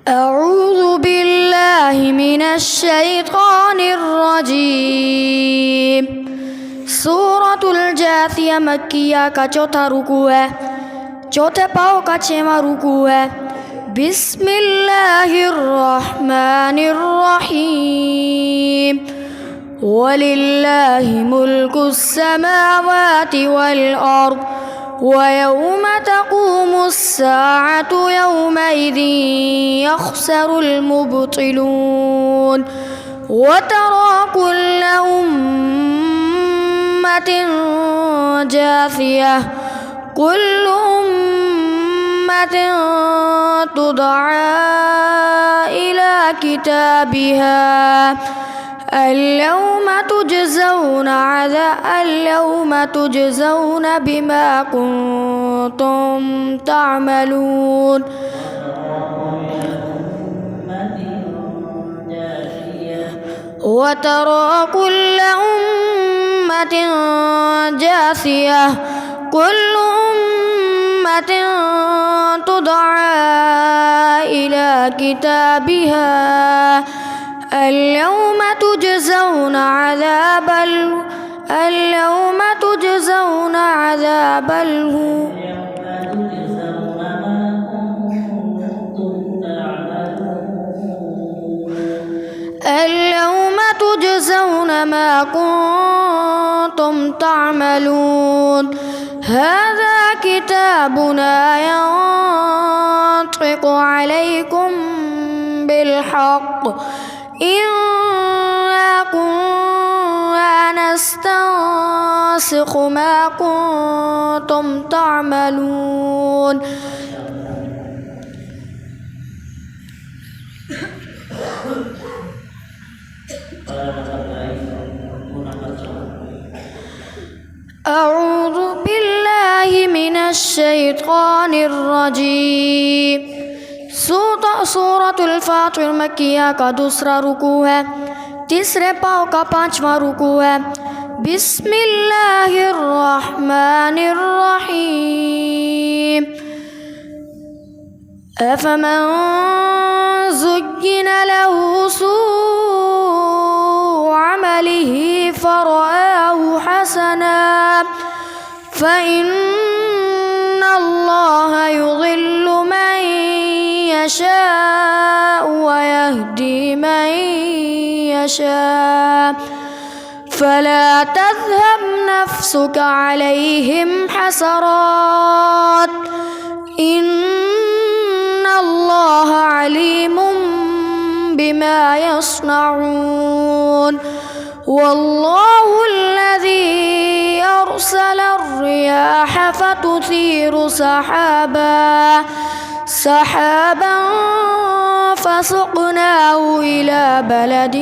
أعوذ بالله من الشيطان الرجيم. سورة الجاثية مكية का चौथा रुकू है, चौथे पाव का 6वां रुकू है. बिस्मिल्लाहिर्रहमानिर्रहीम. वलिल्लाहि मुल्कु السماوات والأرض ويوم تقوم الساعة يومئذ يخسر المبطلون. وترى كل أمة جاثية كل أمة تدعى إلى كتابها اليوم تجزون بما كنتم تعملون. وترى كل أمة جاثية كل أمة تدعى إلى كتابها اليوم تجزون عذاب الهون. اليوم تجزون ما كنتم تعملون. هذا كتابنا ينطق عليكم بالحق إنا كنا نستنسخ ما كنتم تعملون. أعوذ بالله من الشيطان الرجيم. सूरतुल फातिर मक्किया का दूसरा रुकू है, तीसरे पाव का 5वां रुकू है. बिस्मिल्लाहिर्रहमानिर्रहीम. अफमन ज़ुय्यिन लहू सूअ अमलिही फ़रआहु हसना फ़इन्नल्लाह युज़िल्लु मन यशाअ वयहदी मन यशाअ फला तज़हब नफ्सुक अलैहिम हसरात इन्नल्लाह अलीमुम बिमा यस्नऊन. वल्लाहु الذي أرسل الرياح فتثير سحابا فسقناه إلى بلد